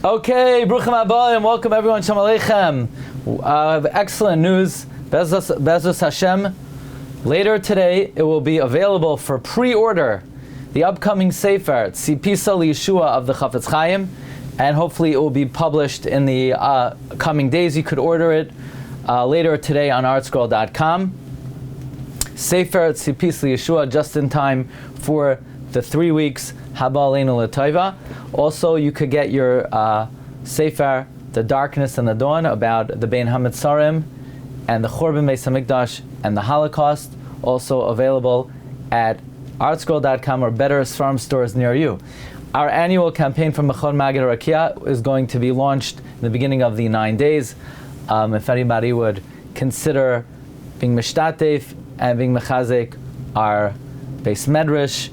Okay, Bruchim Abayim, welcome everyone, Shalom Aleichem. I have excellent news, Be'ezus Hashem. Later today, it will be available for pre-order, the upcoming Sefer, Tzipisa Liyeshua of the Chafetz Chaim, and hopefully it will be published in the coming days. You could order it later today on artscroll.com. Sefer Tzipisa Liyeshua, just in time for the 3 weeks Haba Aleinu L'Tova. Also, you could get your Sefer, The Darkness and the Dawn, about the Bein HaMetzarim and the Churban Beis HaMikdash and the Holocaust, also available at artscroll.com or better Sfarim stores near you. Our annual campaign from Machon Maggid Harakiah is going to be launched in the beginning of the 9 days. If anybody would consider being mishtatef and being mechazek our Beis Medrash,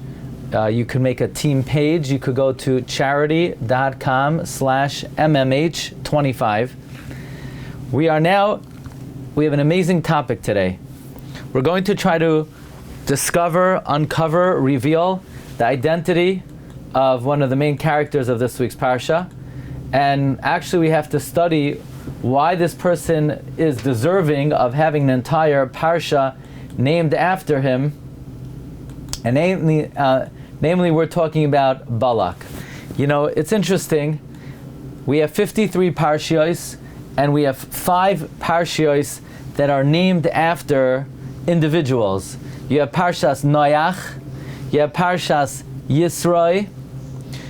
you can make a team page. You could go to charity.com/mmh25. We have an amazing topic today. We're going to try to discover, uncover, reveal the identity of one of the main characters of this week's Parsha. And actually we have to study why this person is deserving of having an entire Parsha named after him. And namely, we're talking about Balak. You know, it's interesting. We have 53 Parshios, and we have 5 Parshios that are named after individuals. You have Parshas Noach, you have Parshas Yisroi,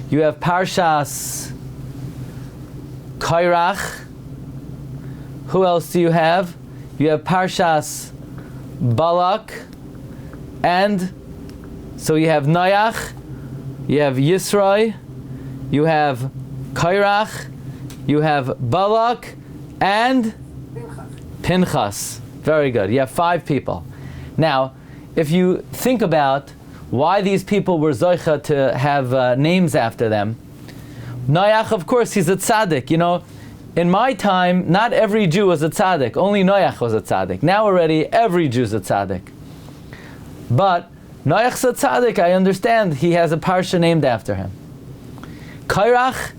you have Parshas Kairach. Who else do you have? You have Parshas Balak, and so you have Noach, you have Yisroi, you have Kairach, you have Balak, and Pinchas. Very good. You have 5 people. Now, if you think about why these people were zoicha to have names after them, Noach, of course, he's a tzaddik. You know, in my time, not every Jew was a tzaddik. Only Noach was a tzaddik. Now already, every Jew's a tzaddik. But Noach's a tzaddik, I understand. He has a parsha named after him. Kairach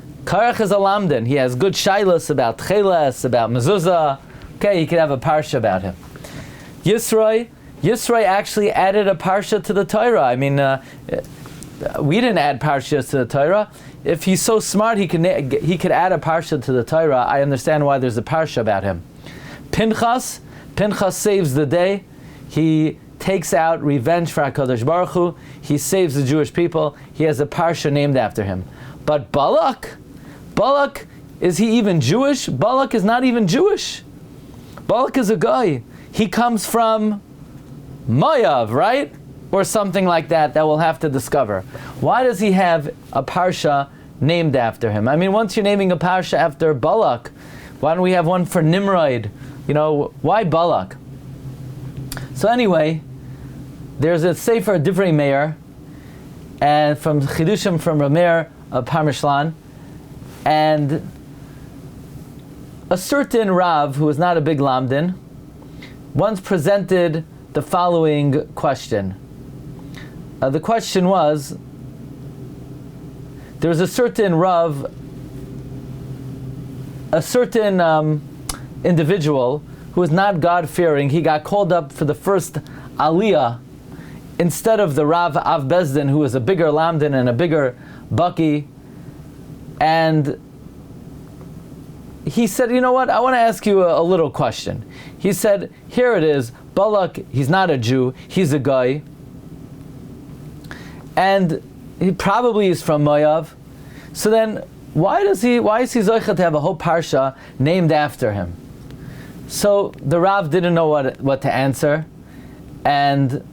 is a lamdan. He has good shailas about tcheles, about mezuzah. Okay, he could have a parsha about him. Yisroi actually added a parsha to the Torah. I mean, we didn't add parshas to the Torah. If he's so smart, he could add a parsha to the Torah. I understand why there's a parsha about him. Pinchas saves the day. He takes out revenge for HaKadosh Baruch Hu. He saves the Jewish people. He has a parsha named after him. But Balak, is he even Jewish? Balak is not even Jewish. Balak is a guy. He comes from Moav, right? Or something like that we'll have to discover. Why does he have a parsha named after him? I mean, once you're naming a parsha after Balak, why don't we have one for Nimrod? You know, why Balak? So anyway, there's a Sefer Divrei Meir, and from Chidushim from Rabbi Meir of Parmishlan, and a certain Rav, who is not a big lamdan, once presented the following question. The question was, there was a certain Rav, a certain individual who was not God-fearing. He got called up for the first Aliyah instead of the Rav Av Bezdin, who was a bigger lamdan and a bigger baki. And he said, you know what, I want to ask you a little question. He said, here it is, Balak, he's not a Jew, he's a guy. And he probably is from Moav. So then, why is he zoicha to have a whole parsha named after him? So the Rav didn't know what to answer. And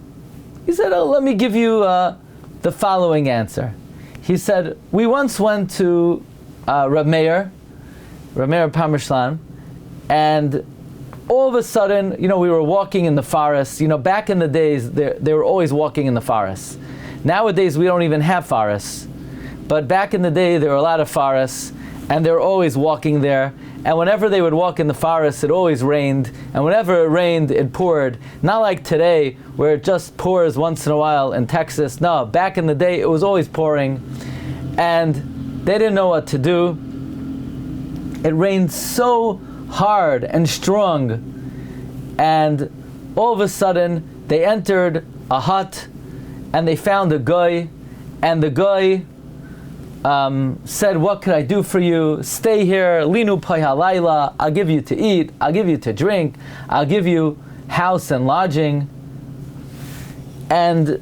he said, let me give you the following answer. He said, we once went to Rabbi Meir Parmishlan, and all of a sudden, you know, we were walking in the forest. You know, back in the days, they were always walking in the forest. Nowadays, we don't even have forests. But back in the day, there were a lot of forests, and they were always walking there. And whenever they would walk in the forest, it always rained. And whenever it rained, it poured. Not like today, where it just pours once in a while in Texas. No, back in the day, it was always pouring. And they didn't know what to do. It rained so hard and strong, and all of a sudden they entered a hut and they found a guy, and the guy said, "What could I do for you? Stay here, linu pai halayla, I'll give you to eat, I'll give you to drink, I'll give you house and lodging." And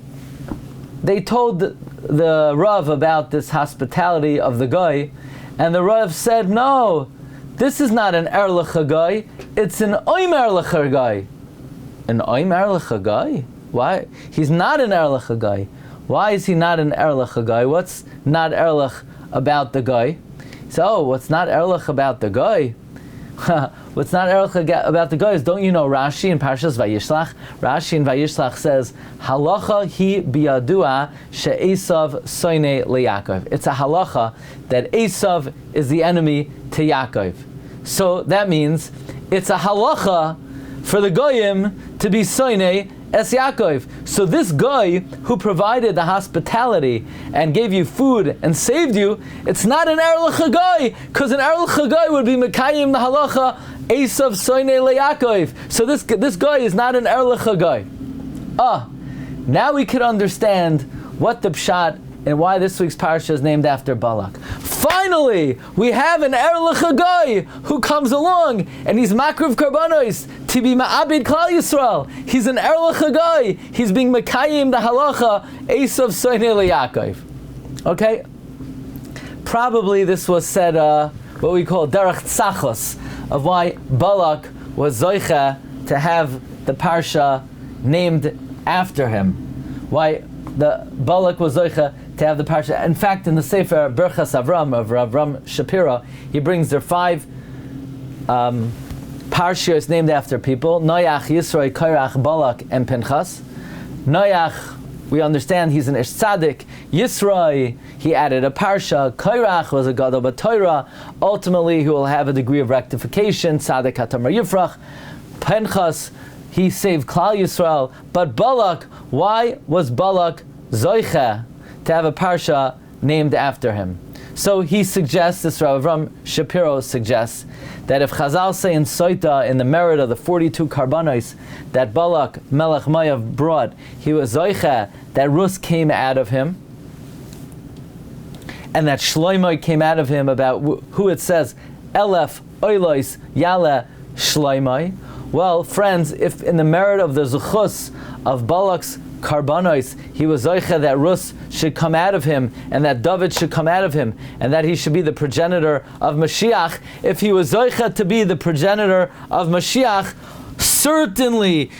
they told the Rav about this hospitality of the guy, and the Rav said, "No, this is not an erlich guy, it's an oim erlich guy." An oim erlich guy? Why? He's not an erlich guy. Why is he not an erlich guy? What's not erlich about the guy? So, what's not erlich about the guy? What's not erlich about the guy is, don't you know Rashi in Parshas Vayishlach? Rashi in Vayishlach says, "Halacha hi biyadua she'esav soine leYaakov." It's a halacha that Esav is the enemy to Yaakov. So that means it's a halacha for the goyim to be soine es Yaakov. So this guy who provided the hospitality and gave you food and saved you, it's not an erlich guy, because an erlich guy would be mekayim the halacha Esav soine leYaakov. So this guy is not an erlich guy. Now we can understand what the pshat and why this week's parsha is named after Balak. Finally, we have an erlich guy who comes along and he's makriv karbanos to be ma'abid klal Yisrael. He's an erlich guy. He's being mekayim the halacha Esav soine leYaakov. Okay? Probably this was said what we call derech tzachos, of why Balak was zoicha to have the parsha named after him. Why the Balak was zoicha to have the parsha. In fact, in the Sefer Berchas Avram of Avram Shapira, he brings their 5 parshios named after people: Noach, Yisroi, Korach, Balak, and Pinchas. Noach, we understand he's an Ish Tzaddik. Yisroi, he added a parsha. Korach was a Gadol b'Torah. Ultimately, he will have a degree of rectification. Tzaddik Hatamar Yifrach. Pinchas, he saved Klal Yisrael. But Balak, why was Balak zoicha to have a parsha named after him? So he suggests, this Rav Avram Shapiro suggests, that if Chazal say in Soita, in the merit of the 42 karbanos that Balak Melech Mayav brought, he was zoicha that Ruth came out of him, and that Shloimeh came out of him, about who it says, Elef Oilois Yale Shloimeh. Well, friends, if in the merit of the Zuchus of Balak's karbanos, he was zoicha that Ruth should come out of him, and that David should come out of him, and that he should be the progenitor of Mashiach. If he was zoicha to be the progenitor of Mashiach, certainly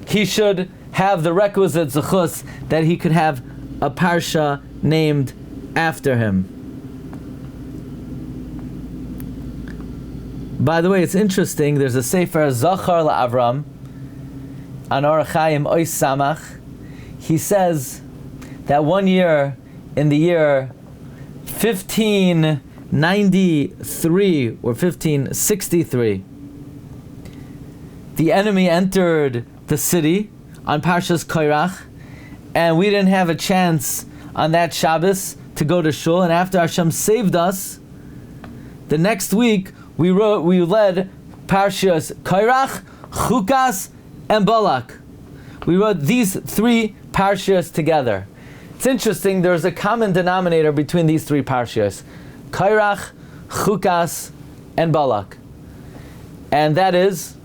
he should have the requisite zechus that he could have a parsha named after him. By the way, it's interesting, there's a Sefer Zachar LaAvram on Orach Chaim Ois Samach. He says that one year, in the year 1593 or 1563, the enemy entered the city on Parshas Korach, and we didn't have a chance on that Shabbos to go to shul. And after Hashem saved us, the next week we led Parshas Korach, Chukas, and Balak. We wrote these 3 parshas together. It's interesting, there's a common denominator between these 3 parshas: Korach, Chukas, and Balak. And that is,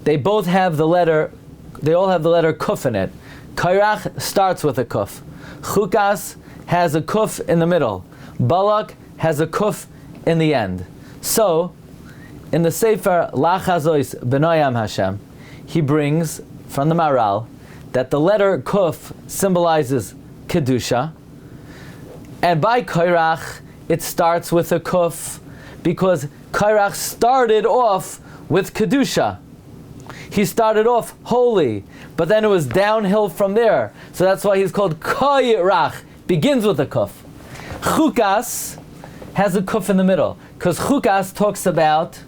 they all have the letter Kuf in it. Korach starts with a Kuf. Chukas has a Kuf in the middle. Balak has a Kuf in the end. So, in the Sefer Lachazois B'noyam Hashem, he brings from the Maral that the letter Kuf symbolizes Kedusha, and by Korach it starts with a Kuf because Korach started off with Kedusha. He started off holy, but then it was downhill from there. So that's why he's called Korach, begins with a Kuf. Chukas has a Kuf in the middle, because Chukas talks about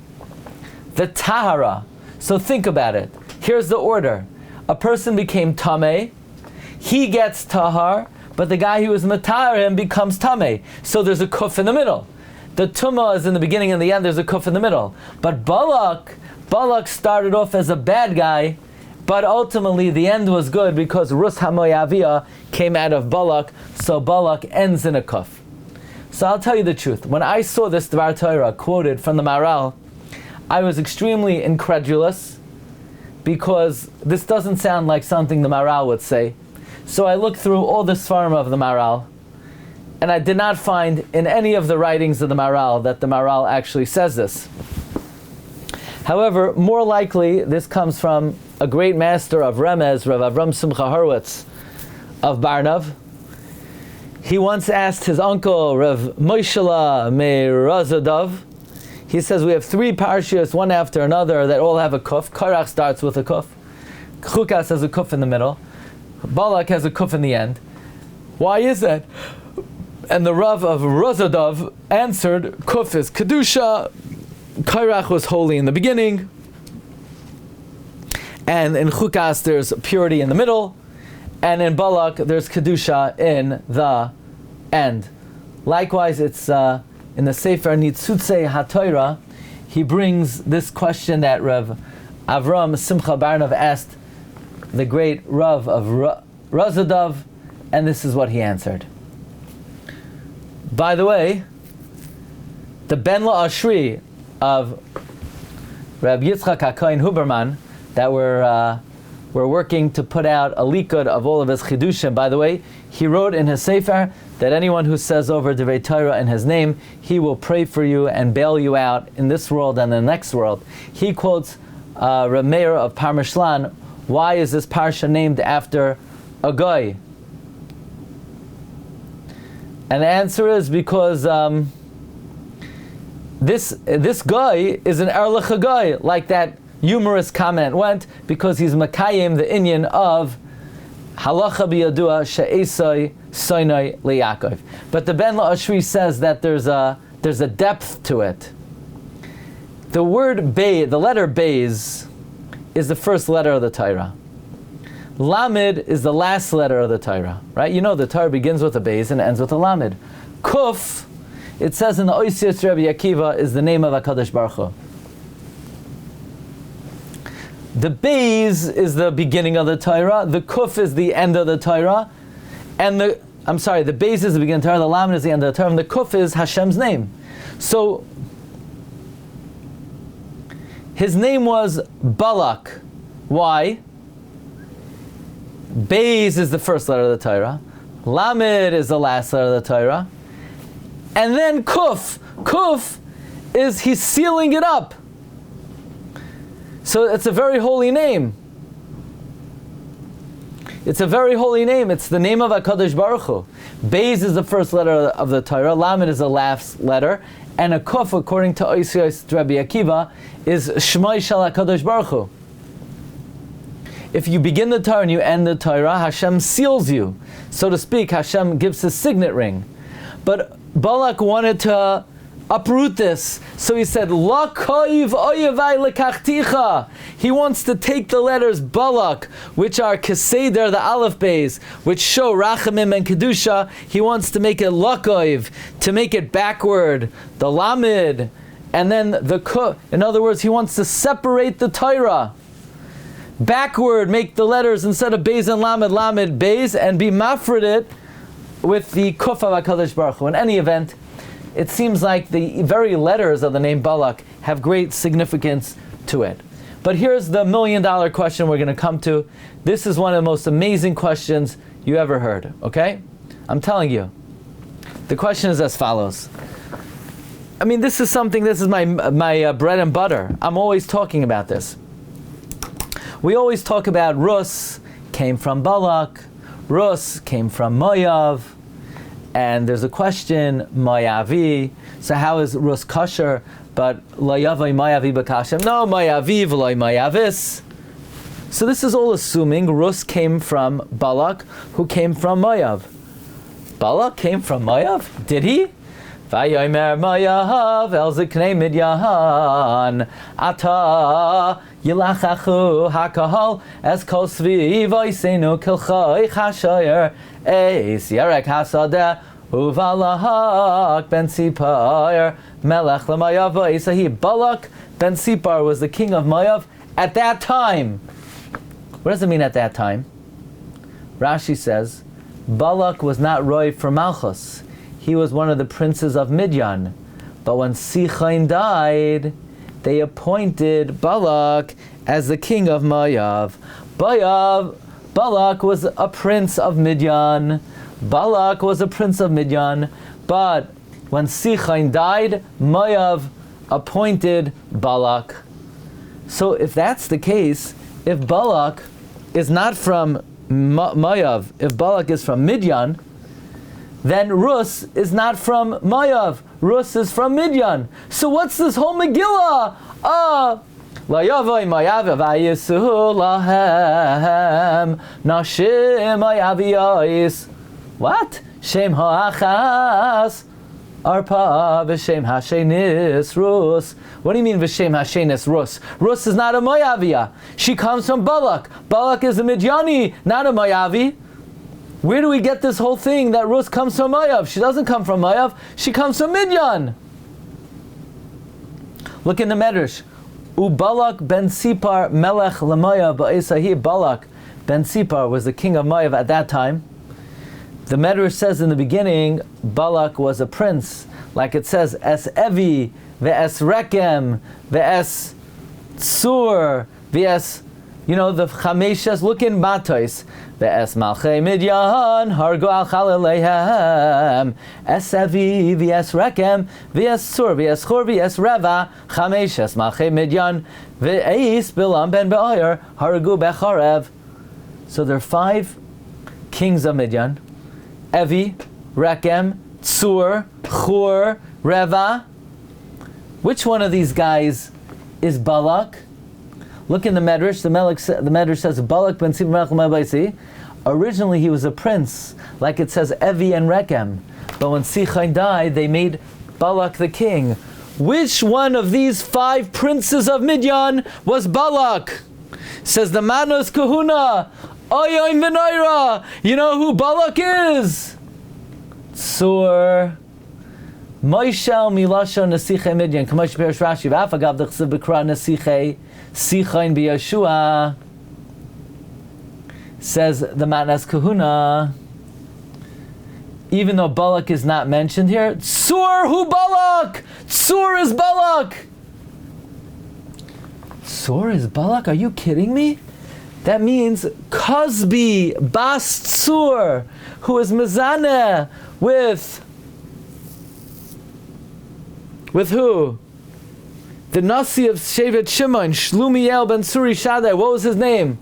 the Tahara. So think about it. Here's the order. A person became Tameh, he gets Tahar, but the guy who was Matar him becomes Tameh. So there's a Kuf in the middle. the Tumah is in the beginning and the end, there's a kuf in the middle. But Balak started off as a bad guy, but ultimately the end was good because Ruth HaMoyaviyah came out of Balak, so Balak ends in a kuf. So I'll tell you the truth. When I saw this Dvar Torah quoted from the Maharal, I was extremely incredulous because this doesn't sound like something the Maharal would say. So I looked through all the Sfarim of the Maharal, and I did not find in any of the writings of the Maharal that the Maharal actually says this. However, more likely this comes from a great master of Remez, Rav Avram Simcha Horowitz of Barnav. He once asked his uncle, Rav Moishela Meirazadov, he says we have 3 parshas, one after another, that all have a kuf. Korach starts with a kuf. Chukas has a kuf in the middle. Balak has a kuf in the end. Why is that? And the Rav of Razadov answered, kuf is Kedusha, Korach was holy in the beginning, and in Chukas there's purity in the middle, and in Balak there's Kedusha in the end. Likewise, it's in the Sefer Nitzutze HaTorah, he brings this question that Rav Avram Simcha Barnav asked the great Rav of Razadov, and this is what he answered. By the way, the Ben La'ashri of Rabbi Yitzchak HaKohen Huberman, that we're working to put out a likud of all of his chidushim. By the way, he wrote in his sefer that anyone who says over Divrei Torah in his name, he will pray for you and bail you out in this world and the next world. He quotes Rabbi Meir of Parmishlan. Why is this parsha named after a guy? And the answer is because this guy is an erlich guy, like that humorous comment went, because he's makayim the inyan of halacha biyadua she'esai soinai leYaakov. But the Ben La'ashri says that there's a depth to it. The word bay, the letter bays, is the first letter of the Torah. Lamed is the last letter of the Torah, right? You know the Torah begins with a bays and ends with a lamed. Kuf, it says in the holiest Rabbi Akiva, is the name of HaKadosh Baruch Hu. The bays is the beginning of the Torah, the kuf is the end of the Torah, and the bays is the beginning of the Torah, the lamed is the end of the Torah, and the kuf is Hashem's name. So, his name was Balak. Why? Bays is the first letter of the Torah, lamed is the last letter of the Torah, and then kuf. Kuf is he's sealing it up. So it's a very holy name. It's a very holy name. It's the name of HaKadosh Baruch Hu. Beis is the first letter of the Torah, Lamed is the last letter, and a Kuf, according to Oisios Rabbi Akiva, is Shmai Shal HaKadosh Baruch Hu. If you begin the Torah and you end the Torah, Hashem seals you. So to speak, Hashem gives his signet ring. But Balak wanted to uproot this. So he said, La koiv oyevai lekachticha. He wants to take the letters Balak, which are Keseder, the Aleph Beis, which show Rachamim and Kedusha. He wants to make it Lakoiv, to make it backward, the Lamed, and then the Kuf. In other words, he wants to separate the Torah. Backward, make the letters instead of Beis and Lamed, Beis, and be mafred it with the Kuf of HaKadosh Baruch Hu. In any event, it seems like the very letters of the name Balak have great significance to it. But here's the $1 million question we're going to come to. This is one of the most amazing questions you ever heard, okay? I'm telling you. The question is as follows. I mean, this is my bread and butter. I'm always talking about this. We always talk about Rus came from Balak, Rus came from Moav, and there's a question, Moavi. So how is Rus kosher? But lo yavai Moavi b'kashem. No, Moavi v'lo Moavis. So this is all assuming Rus came from Balak, who came from Moav. Balak came from Moav? Did he? Vayomer Moav el ziknei Midyan ata yilachachu hakahol es kol sviv oisenu kilchoi chashoyer eis yarek hasadeh Uvalahak ben Sipar melech l'Moav ba'esahi. Balak ben Sipar was the king of Moav at that time. What does it mean at that time? Rashi says, Balak was not Roy for Malchus. He was one of the princes of Midian. But when Sichain died, they appointed Balak as the king of Moav. Balak was a prince of Midian. Balak was a prince of Midian. But when Sichain died, Moav appointed Balak. So if that's the case, if Balak is not from Moav, if Balak is from Midian, then Rus is not from Moav. Rus is from Midian. So what's this whole Megillah? Layavoi Moav v'ayisuhu lahem nashim Moaviyos. What? Shem ha'achas arpa v'shem ha'shenis Rus. What do you mean v'shem ha'shenis Rus? Rus is not a Moaviyah. She comes from Balak. Balak is a Midiani, not a Moavi. Where do we get this whole thing that Ruth comes from Moav? She doesn't come from Moav, she comes from Midian. Look in the Medrash. Balak ben Sipar melech l'Moav ba'esahi. Balak ben Sipar was the king of Moav at that time. The Medrash says in the beginning, Balak was a prince. Like it says, Es Evi, ve'es Rekem, ve'es Tsur, ve'es, the Chameshes. Look in Matos. Ve'es Malchei Midian, Hargo al Chalaleihem, Es Evi, ve'es Rekem, ve'es Tsur, ve'es Chur, ve'es Reva, Chameshes, Malchei Midian, ve'eis Bilam ben Be'oyer, Hargo be'charev. So there are 5 kings of Midian. Evi, Rekem, Tsur, Chur, Reva. Which one of these guys is Balak? Look in the Medrash. The Medrash says Balak ben Sipar melech l'Moav. Originally he was a prince, like it says Evi and Rekem. But when Sichain died, they made Balak the king. Which one of these 5 princes of Midian was Balak? Says the Manos Kahuna. Oyoin v'noira. You know who Balak is? Tsur. Moishel milasho nesiche Midian. Chumash purest Rashi. V'afagav d'chsev b'kra nesiche Sichain b'Yeshua. Says the Manas Kahuna. Even though Balak is not mentioned here, Tsur who Balak? Tsur is Balak. Tsur is Balak? Are you kidding me? That means Kozbi Bas Tsur, who is Mezaneh with who? The Nasi of Shevet Shimon, Shlumiel ben Suri Shaddai. What was his name?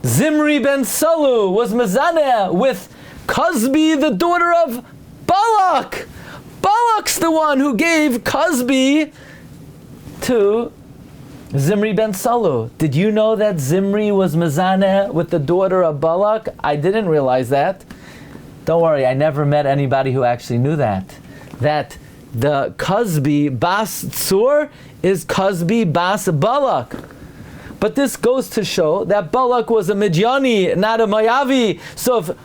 Zimri ben Salu was Mezaneh with Kozbi, the daughter of Balak. Balak's the one who gave Kozbi to Zimri ben Salu. Did you know that Zimri was Mezaneh with the daughter of Balak? I didn't realize that. Don't worry, I never met anybody who actually knew that. That the Kozbi Bas Tsur is Kozbi Bas Balak. But this goes to show that Balak was a Midiani, not a Moavi. So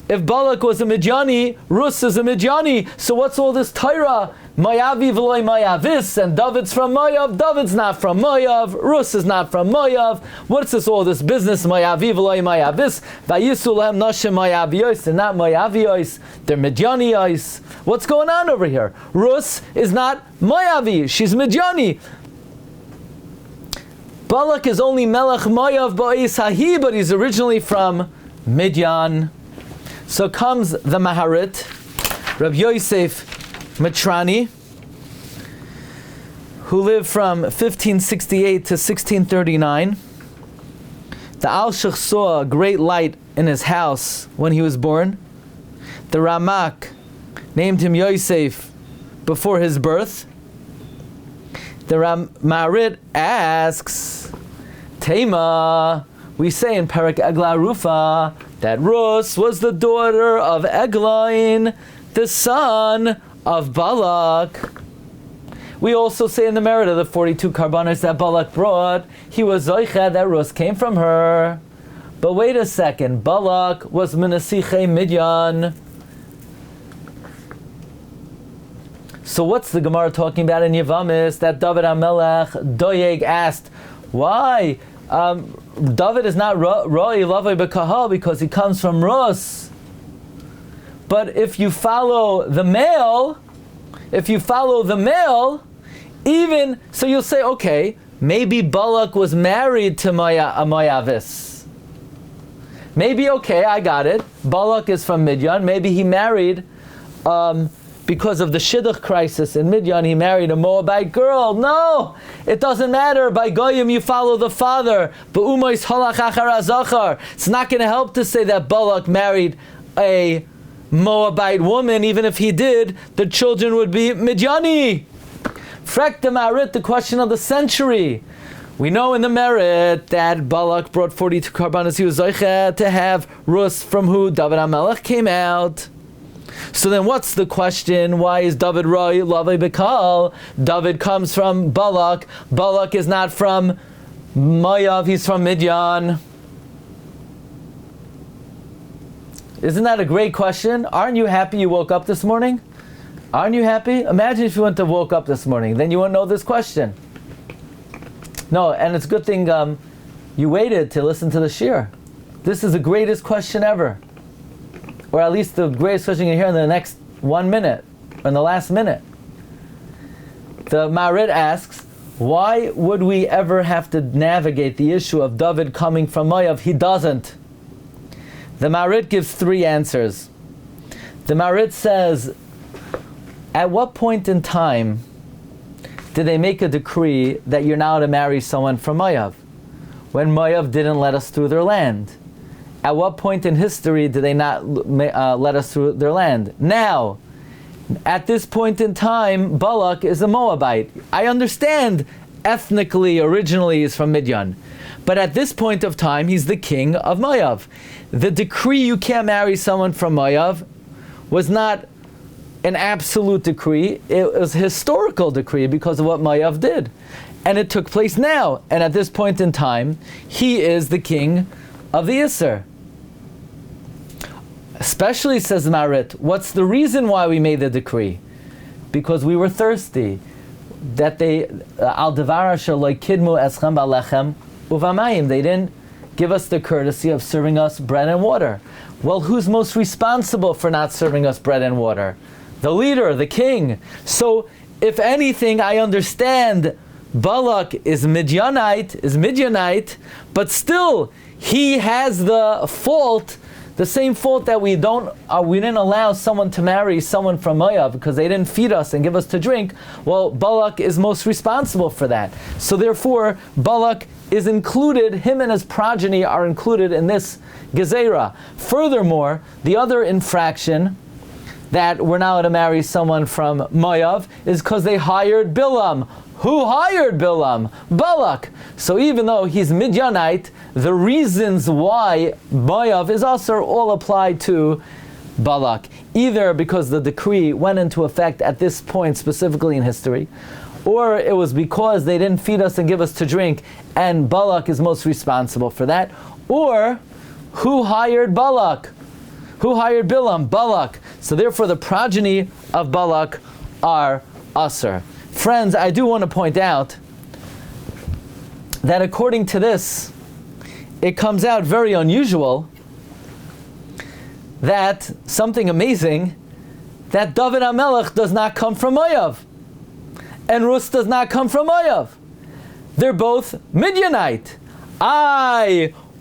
if Balak was a Midiani, Rus is a Midiani. So what's all this Torah? Moavi v'loy Moavis, and David's from Moav. David's not from Moav. Rus is not from Moav. What's this? All this business? Moavi v'loy Moavis. Vayisu lehem nashim Moaviyos. They're not Moaviyos. They're Midianiyos. What's going on over here? Rus is not Moavi. She's Midiani. Balak is only Melech Moav ba'is hahi, but he's originally from Midian. So comes the Maharit, Rabbi Yosef Matrani, who lived from 1568 to 1639. The Alshich saw a great light in his house when he was born. The Ramak named him Yosef before his birth. The Maharit asks, Tema, we say in Parak Eglah Rufa that Rus was the daughter of Eglain, the son of Balak. We also say in the merit of the 42 karbanos that Balak brought, he was Zoicha, that Rus came from her. But wait a second, Balak was Menasiche Midian. So what's the Gemara talking about in Yevamis? That David HaMelech, Doeg asked, why? David is not Roi Lavai B'Kahal because he comes from Rus. But if you follow the male, even, so you'll say, okay, maybe Balak was married to Moavis. Maybe, okay, I got it. Balak is from Midian. Maybe he married, because of the Shidduch crisis in Midian, he married a Moabite girl. No! It doesn't matter. By Goyim, you follow the father. It's not going to help to say that Balak married a Moabite woman. Even if he did, the children would be Midiani. Frek the Marit, the question of the century. We know in the Merit that Balak brought 42 karbanos. He was zocheh to have Rus, from who David HaMelech came out. So then what's the question? Why is David Roy Lavai B'Kal? David comes from Balak. Balak is not from Moav, he's from Midian. Isn't that a great question? Aren't you happy you woke up this morning? Aren't you happy? Imagine if you wouldn't have woke up this morning. Then you wouldn't know this question. No, and it's a good thing you waited to listen to the Shiur. This is the greatest question ever. Or at least the greatest question you hear in the next 1 minute, or in the last minute. The Marid asks, why would we ever have to navigate the issue of David coming from Moav? He doesn't. The Marid gives 3 answers. The Marid says, at what point in time did they make a decree that you're now to marry someone from Moav? When Moav didn't let us through their land. At what point in history did they not let us through their land? Now, at this point in time, Balak is a Moabite. I understand ethnically, originally he's from Midian. But at this point of time, he's the king of Moav. The decree you can't marry someone from Moav was not an absolute decree. It was a historical decree because of what Moav did. And it took place now. And at this point in time, he is the king of the Isser. Especially, says Marit, what's the reason why we made the decree? Because we were thirsty. That they al devara shaloi kidmu eschem balechem uvamayim. They didn't give us the courtesy of serving us bread and water. Well, who's most responsible for not serving us bread and water? The leader, the king. So, if anything, I understand Balak is Midianite, but still, he has the fault. The same fault that we didn't allow someone to marry someone from Moav because they didn't feed us and give us to drink. Well, Balak is most responsible for that. So therefore, Balak is included, him and his progeny are included in this Gezerah. Furthermore, the other infraction that we're now to marry someone from Moav is because they hired Bilam. Who hired Bilam? Balak. So even though he's Midianite, the reasons why Moav is also all applied to Balak. Either because the decree went into effect at this point, specifically in history, or it was because they didn't feed us and give us to drink, and Balak is most responsible for that. Or, who hired Balak? Who hired Bilam? Balak. So therefore the progeny of Balak are Asur. Friends, I do want to point out that according to this, it comes out very unusual that something amazing, that David HaMelech does not come from Moav, and Ruth does not come from Moav. They're both Midianite.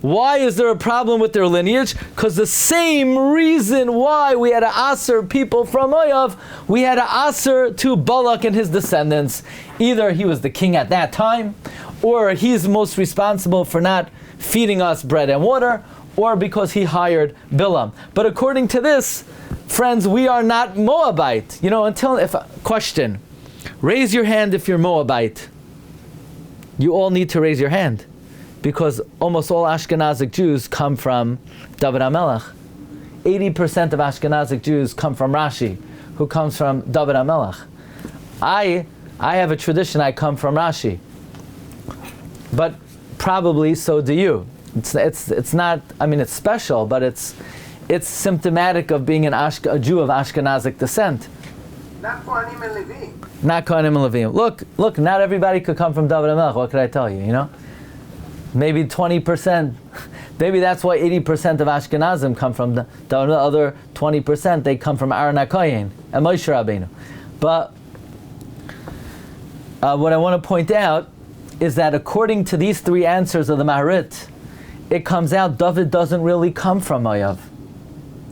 Why is there a problem with their lineage? Because the same reason why we had to asur people from Moav, we had to asur to Balak and his descendants. Either he was the king at that time, or he's most responsible for not feeding us bread and water, or because he hired Bilam. But according to this, friends, we are not Moabite. Question, raise your hand if you're Moabite. You all need to raise your hand, because almost all Ashkenazic Jews come from David HaMelech. 80% of Ashkenazic Jews come from Rashi, who comes from David HaMelech. I have a tradition, I come from Rashi. But probably so do you. It's not, it's special, but it's symptomatic of being a Jew of Ashkenazic descent. Not Kohanim and Levim. Not Kohanim and Levim. Look, not everybody could come from David HaMelech. What could I tell you, Maybe 20%. Maybe that's why 80% of Ashkenazim come from the other 20%, they come from Aaron HaKohen and Moshe Rabbeinu. But what I want to point out is that according to these three answers of the Maharit, it comes out David doesn't really come from Moav.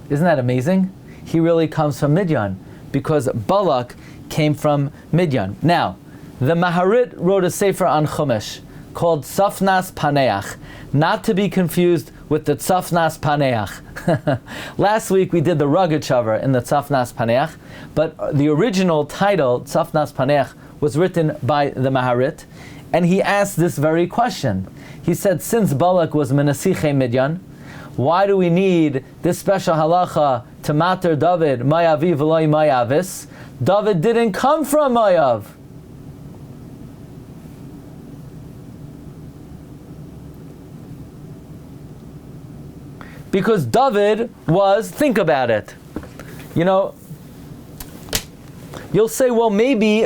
Isn't that amazing? He really comes from Midian, because Balak came from Midian. Now, the Maharit wrote a sefer on Chumash called Tzafnas Paneach, not to be confused with the Tzafnas Paneach. Last week we did the rugged shavar in the Tzafnas Paneach, but the original title, Tzafnas Paneach, was written by the Maharit, and he asked this very question. He said, since Balak was Menasiche Midian, why do we need this special halacha to mater David, Mayavi v'loi Mayavis? David didn't come from Mayav. Because David was, think about it. You'll say, well, maybe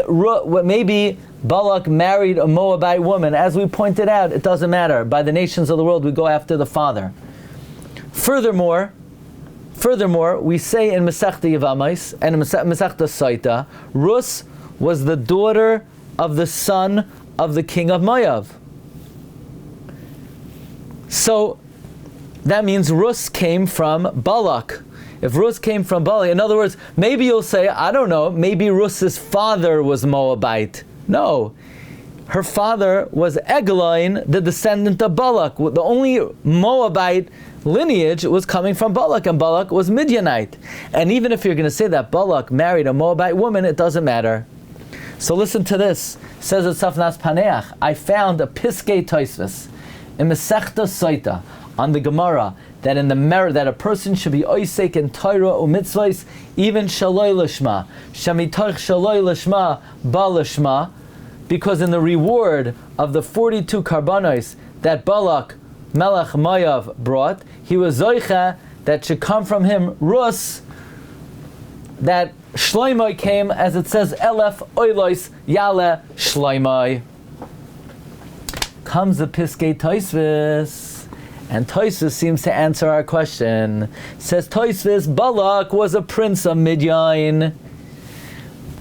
Balak married a Moabite woman. As we pointed out, it doesn't matter. By the nations of the world, we go after the father. Furthermore, we say in Masechta Yevamos and in Masechta Saita, Ruth was the daughter of the son of the king of Moab. So that means Ruth came from Balak. If Ruth came from Balak, in other words, maybe you'll say, I don't know, maybe Ruth's father was Moabite. No. Her father was Eglain, the descendant of Balak. The only Moabite lineage was coming from Balak, and Balak was Midianite. And even if you're going to say that Balak married a Moabite woman, it doesn't matter. So listen to this. It says at Tzafnas Paneach, I found a Piskei Tosfos in Masechta Saita on the Gemara that in the merit that a person should be oisek in Torah or mitzvahs, even shaloi lishma, shamitoch shaloi lishma ba lishma, because in the reward of the 42 karbanos that Balak Melech Moav brought, he was zoicha that should come from him Rus, that Shloimoi came, as it says, Elef Oilois Yale Shloimoi. Comes the Piskei Tosfos. And Tosfos seems to answer our question. Says Tosfos, Balak was a prince of Midian,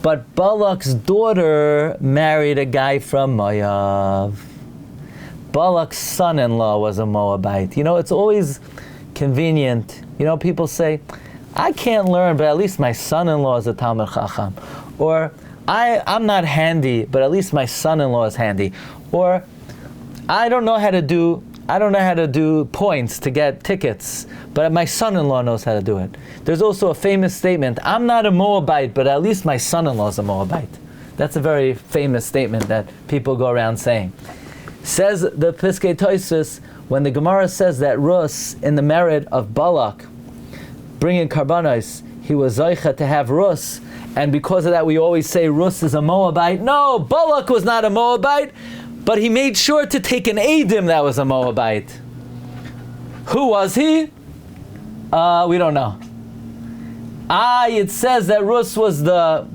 but Balak's daughter married a guy from Moab. Balak's son-in-law was a Moabite. It's always convenient. People say, I can't learn, but at least my son-in-law is a Talmid Chacham. Or, I'm not handy, but at least my son-in-law is handy. Or, I don't know how to do points to get tickets, but my son-in-law knows how to do it. There's also a famous statement, I'm not a Moabite, but at least my son-in-law is a Moabite. That's a very famous statement that people go around saying. Says the Piskei Tosfos, when the Gemara says that Rus, in the merit of Balak, bringing karbanos, he was zoicha to have Rus, and because of that we always say Rus is a Moabite. No, Balak was not a Moabite, but he made sure to take an Eidim that was a Moabite. Who was he? We don't know. It says that Rus was the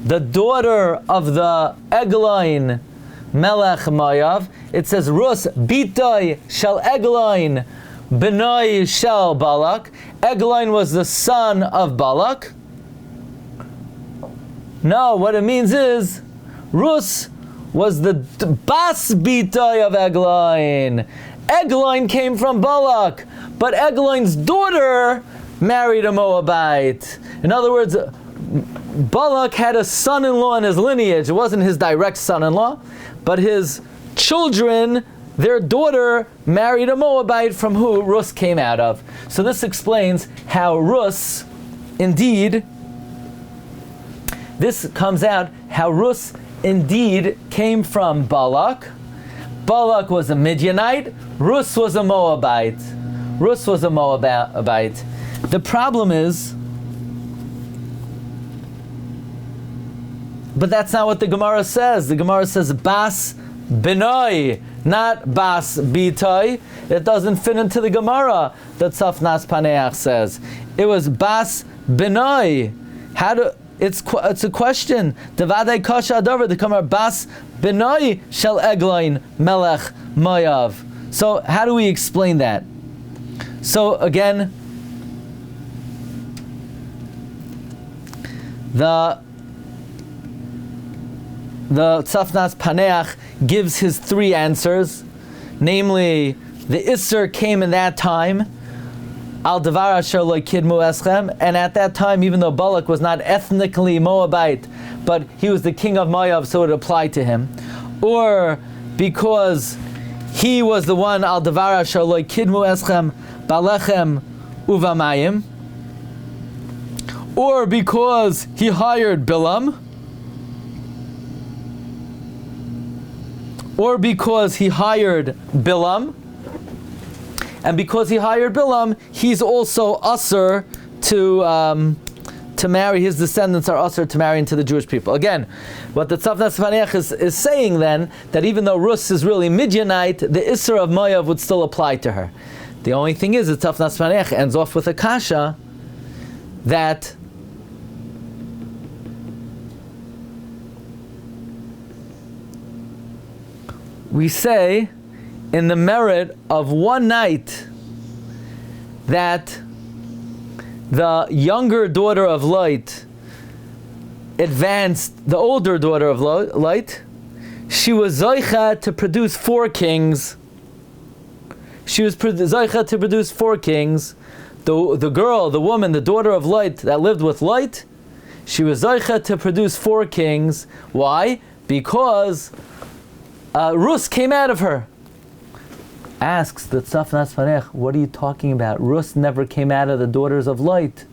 daughter of the Eglain Melech Moav. It says Rus Bitoi Shel Eglain Benoi Shel Balak. Eglain was the son of Balak. No, what it means is Rus was the bas bitoi of Eglain. Eglain came from Balak, but Eglain's daughter married a Moabite. In other words, Balak had a son-in-law in his lineage. It wasn't his direct son-in-law, but his children, their daughter married a Moabite from who Rus came out of. So this explains how Rus, indeed, this comes out how Rus indeed came from Balak. Balak was a Midianite. Rus was a Moabite. Rus was a Moabite. The problem is, but that's not what the Gemara says. The Gemara says Bas Benoi, not Bas Bitoi. It doesn't fit into the Gemara that Tzafnas Paneach says. It was Bas Benoi. It's a question. Devadei kasha adavar the kamar bas benoi shel eglain melech Moav. So how do we explain that? So again, the Tzafnas Paneach gives his three answers, namely the Isser came in that time, Al Devar Asher Lo Kidmu Eschem, and at that time, even though Balak was not ethnically Moabite, but he was the king of Moab, so it applied to him, or because he was the one Al Devar Asher Lo Kidmu Eschem Balechem Uvamayim, or because he hired Bilam, or because he hired Bilam, and because he hired Bilam, he's also usher to marry. His descendants are usher to marry into the Jewish people. Again, what the Tzafnas Paneach is saying then, that even though Ruth is really Midianite, the Isser of Moav would still apply to her. The only thing is, the Tzafnas Paneach ends off with a kasha that we say in the merit of one night that the younger daughter of Light advanced the older daughter of Light. She was Zoicha to produce four kings. She was Zoicha to produce four kings. The girl, the woman, the daughter of Light that lived with Light, she was Zoicha to produce four kings. Why? Because Ruth came out of her. Asks the Tzafnas Paneach, what are you talking about? Ruth never came out of the daughters of Light.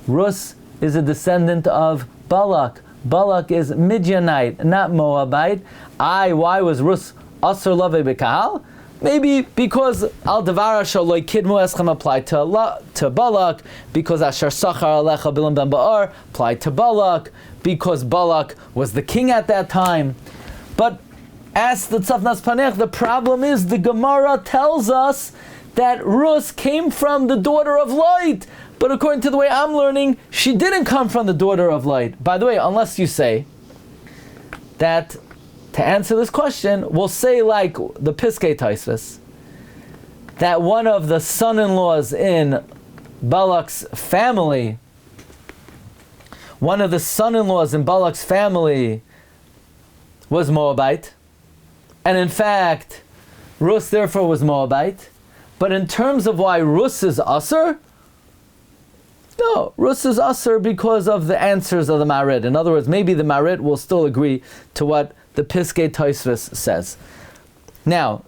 Ruth is a descendant of Balak. Balak is Midianite, not Moabite. Why was Ruth Asur Lave B'Kahal? Maybe because Al Devar Shaloi Kidmu Eschem applied to Balak, because Asher Sachar Alecha Bilam Ben Ba'ar applied to Balak, because Balak was the king at that time. But as the Tzafnas Paneach, the problem is the Gemara tells us that Ruth came from the daughter of Light. But according to the way I'm learning, she didn't come from the daughter of Light. By the way, unless you say that, to answer this question, we'll say like the Piskei Tosfos, that one of the son-in-laws in Balak's family, was Moabite. And in fact, Ruth therefore was Moabite. But in terms of why Ruth is Asur, no, Ruth is Asur because of the answers of the Marid. In other words, maybe the Marid will still agree to what the Piskei Tosfos says. Now,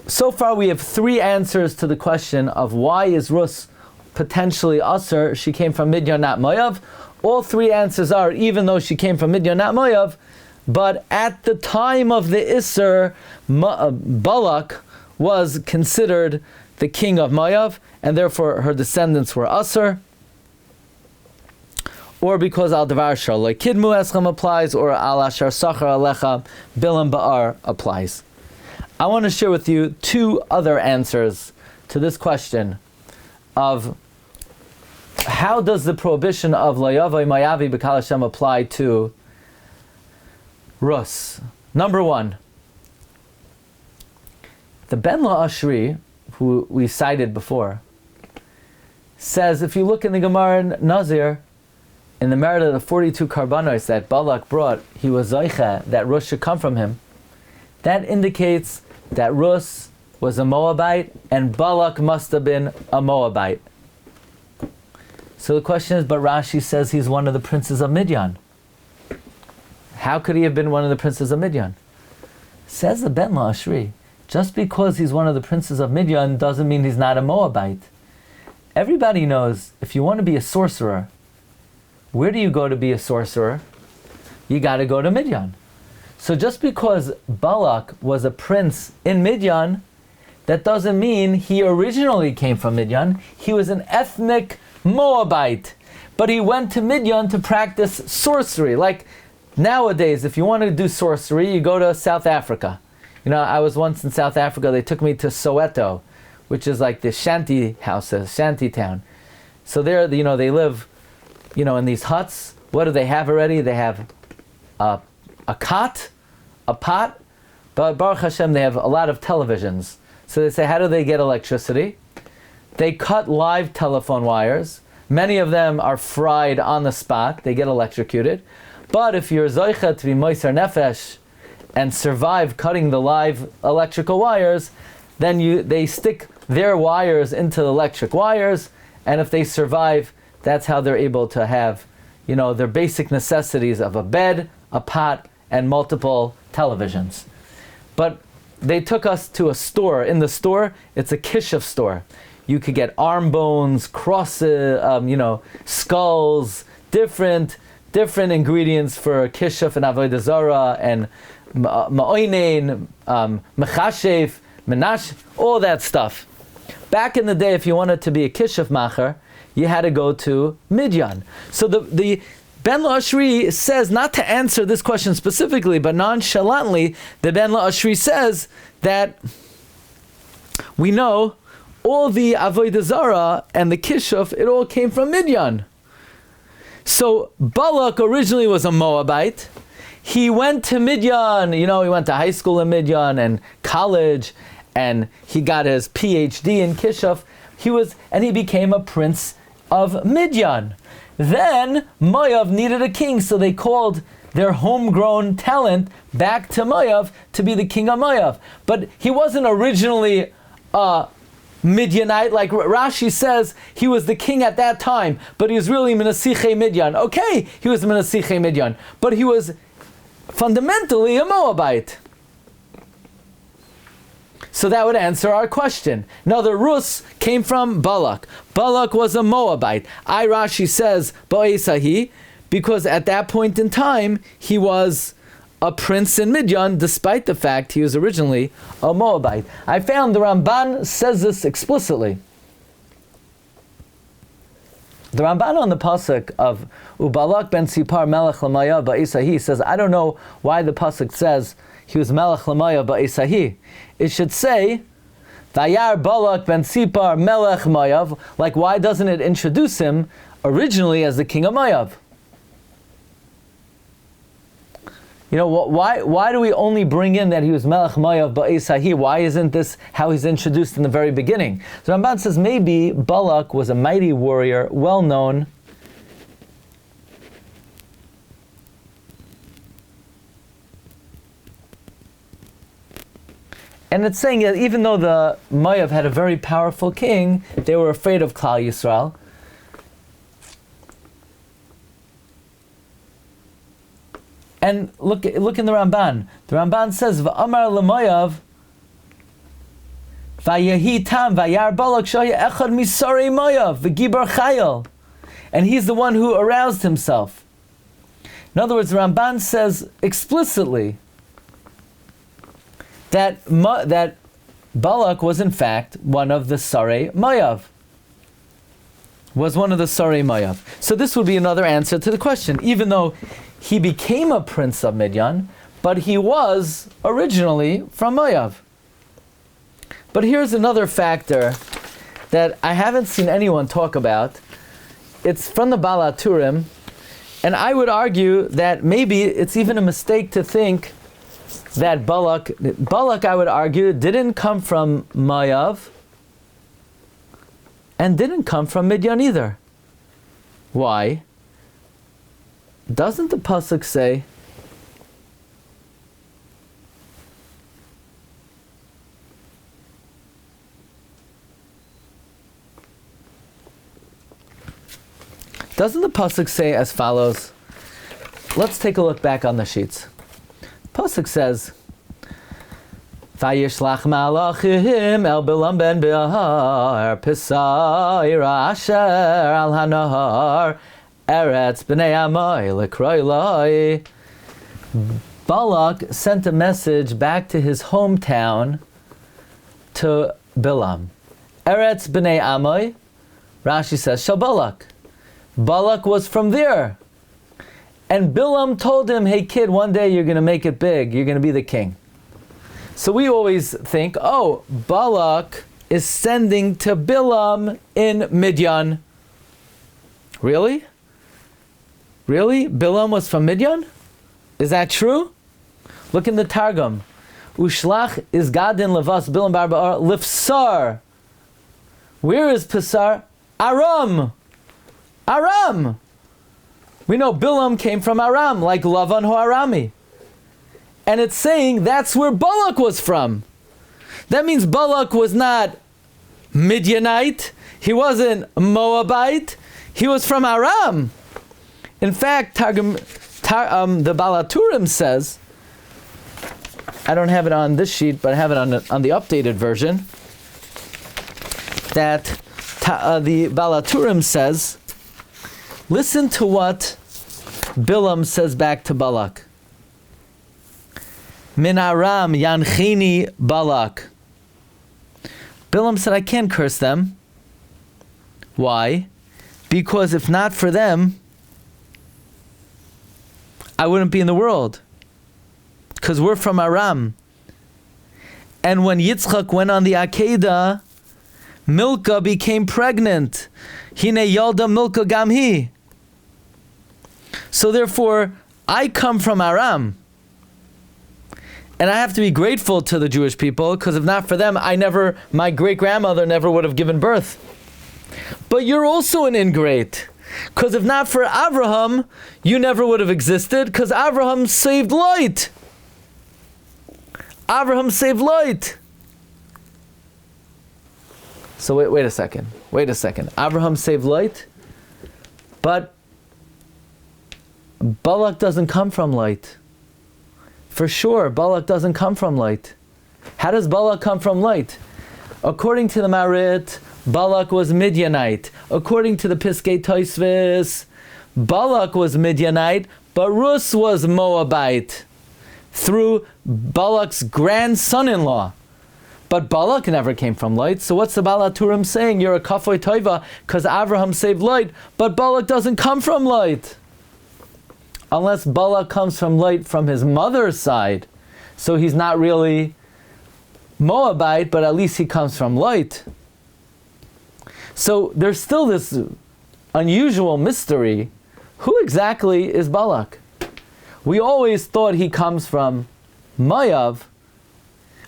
so far we have three answers to the question of why is Ruth potentially Asur. She came from Midian, not Moav. All three answers are, even though she came from Midian, not Moav, but at the time of the Isser, Balak was considered the king of Moav, and therefore her descendants were Asur. Or because Al Devar Shaloi Kidmu Eschem applies, or Al Asher Sachar Alecha Bilam Ba'ar applies. I want to share with you two other answers to this question of how does the prohibition of Layavai Mayavi B'Kal Hashem apply to Rus. Number one, the Ben La'ashri, who we cited before, says if you look in the Gemara in Nazir, in the merit of the 42 karbanos that Balak brought, he was Zoicha, that Rus should come from him. That indicates that Rus was a Moabite and Balak must have been a Moabite. So the question is, but Rashi says he's one of the princes of Midian. How could he have been one of the princes of Midian? Says the Ben La'ashri, just because he's one of the princes of Midian doesn't mean he's not a Moabite. Everybody knows if you want to be a sorcerer, where do you go to be a sorcerer? You got to go to Midian. So just because Balak was a prince in Midian, that doesn't mean he originally came from Midian. He was an ethnic Moabite, but he went to Midian to practice sorcery. Like nowadays, if you want to do sorcery, you go to South Africa. You know, I was once in South Africa. They took me to Soweto, which is like the shanty houses, shanty town. So there, you know, they live in these huts, what do they have already? They have a cot, a pot, but Baruch Hashem, they have a lot of televisions. So they say, how do they get electricity? They cut live telephone wires. Many of them are fried on the spot. They get electrocuted. But if you're zoicha to be moiser nefesh and survive cutting the live electrical wires, then they stick their wires into the electric wires, and if they survive, that's how they're able to have, their basic necessities of a bed, a pot, and multiple televisions. But they took us to a store. In the store, it's a kishuv store. You could get arm bones, crosses, skulls, different ingredients for kishuv and avodah zarah, and ma'oinen, mechashev, menash, all that stuff. Back in the day, if you wanted to be a kishuv macher, you had to go to Midyan. So the Ben La'ashri says, not to answer this question specifically, but nonchalantly, the Ben La'ashri says that we know all the avodah zarah and the kishuv, it all came from Midyan. So Balak originally was a Moabite. He went to Midyan, he went to high school in Midyan and college, and he got his PhD in kishuv. He became a prince of Midyan. Then Moav needed a king, so they called their homegrown talent back to Moav to be the king of Moav. But he wasn't originally a Midianite, like Rashi says, he was the king at that time, but he was really Menasiche Midyan. Okay, he was Menasiche Midyan, but he was fundamentally a Moabite. So that would answer our question. Now the Ruth came from Balak. Balak was a Moabite. Rashi says Ba'esahi, because at that point in time he was a prince in Midyan, despite the fact he was originally a Moabite. I found the Ramban says this explicitly. The Ramban on the pasuk of Ubalak ben Sipar Melech Lamaya Ba'esahi says, I don't know why the pasuk says he was Melech Lamaya Ba'esahi. It should say Vayar Balak ben Sipar Melech Moav. Like, why doesn't it introduce him originally as the king of Moav? Why do we only bring in that he was Melech Moav Ba'esahi? Why isn't this how he's introduced in the very beginning? So Ramban says maybe Balak was a mighty warrior, well known. And it's saying that even though the Moav had a very powerful king, they were afraid of Klal Yisrael. And look in the Ramban. The Ramban says, "V'amar leMoav, v'yahi tam v'yar Balak shoya echad misarei Moav v'gibar chayil," and he's the one who aroused himself. In other words, the Ramban says explicitly that Balak was in fact one of the Sarei Moav. Was one of the Sarei Moav. So this would be another answer to the question. Even though he became a prince of Midyan, but he was originally from Moav. But here's another factor that I haven't seen anyone talk about. It's from the Baal HaTurim, and I would argue that maybe it's even a mistake to think that Balak, I would argue, didn't come from Moav and didn't come from Midyan either. Why? Doesn't the pasuk say as follows? Let's take a look back on the sheets. Pasuk says, "Vayishlach malachim el Bilam ben Behar Pisayra asher al hanahar eretz b'nei Amoy lekroi loi." Balak sent a message back to his hometown to Bilam. Eretz b'nei Amoy, Rashi says, shal Balak. Balak was from there. And Bilam told him, hey kid, one day you're going to make it big. You're going to be the king. So we always think, Balak is sending to Bilam in Midyan. Really? Really? Bilam was from Midian? Is that true? Look in the Targum. Ushlach is Gadin Levas Bilam Bar Ba'ar Lifsar. Where is Pesar? Aram. Aram. We know Bilam came from Aram, like Lavan Ho'arami. And it's saying that's where Balak was from. That means Balak was not Midianite. He wasn't Moabite. He was from Aram. In fact, the Balaturim says, I don't have it on this sheet, but I have it on the updated version, that the Balaturim says, listen to what Bilam says back to Balak. Min Aram yanchini Balak. Bilam said, I can't curse them. Why? Because if not for them, I wouldn't be in the world. Because we're from Aram. And when Yitzchak went on the Akedah, Milcah became pregnant. Hine yalda Milcah gamhi. So therefore, I come from Aram. And I have to be grateful to the Jewish people, because if not for them, my great-grandmother never would have given birth. But you're also an ingrate. Because if not for Avraham, you never would have existed, because Avraham saved light. Avraham saved light. So wait a second. Avraham saved light, but Balak doesn't come from light. For sure, Balak doesn't come from light. How does Balak come from light? According to the Marit, Balak was Midianite. According to the Piskei Tosfos, Balak was Midianite, but Ruth was Moabite through Balak's grandson-in-law. But Balak never came from light. So what's the Balaturim saying? You're a Kafoy Toiva because Avraham saved light, but Balak doesn't come from light. Unless Balak comes from light from his mother's side. So he's not really Moabite, but at least he comes from light. So there's still this unusual mystery. Who exactly is Balak? We always thought he comes from Mayav,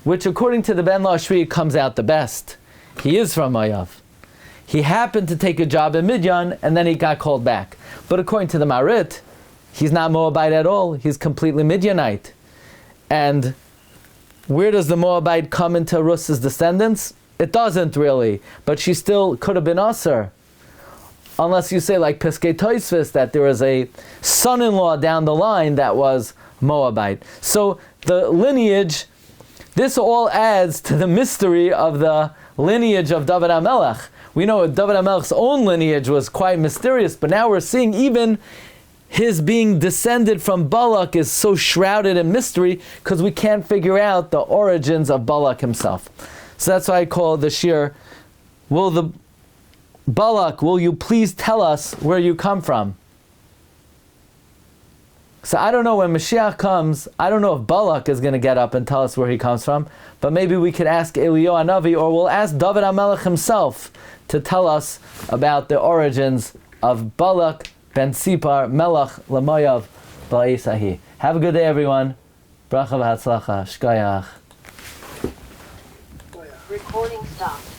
which according to the Ben Lashri comes out the best. He is from Mayav. He happened to take a job in Midian and then he got called back. But according to the Marit, he's not Moabite at all. He's completely Midianite. And where does the Moabite come into Ruth's descendants? It doesn't really, but she still could have been Aser. Unless you say like Piskei Tosfos that there was a son-in-law down the line that was Moabite. So the lineage, this all adds to the mystery of the lineage of David HaMelech. We know David HaMelech's own lineage was quite mysterious, but now we're seeing even his being descended from Balak is so shrouded in mystery because we can't figure out the origins of Balak himself. So that's why I call the Shiur, Balak, will you please tell us where you come from? So I don't know when Mashiach comes, I don't know if Balak is going to get up and tell us where he comes from, but maybe we could ask Eliyahu Hanavi, or we'll ask David HaMelech himself to tell us about the origins of Balak ben Sipar Melech Lamayav Ba'esahi. Have a good day, everyone. Bracha v'hatzlacha. Shkayach. Recording stopped.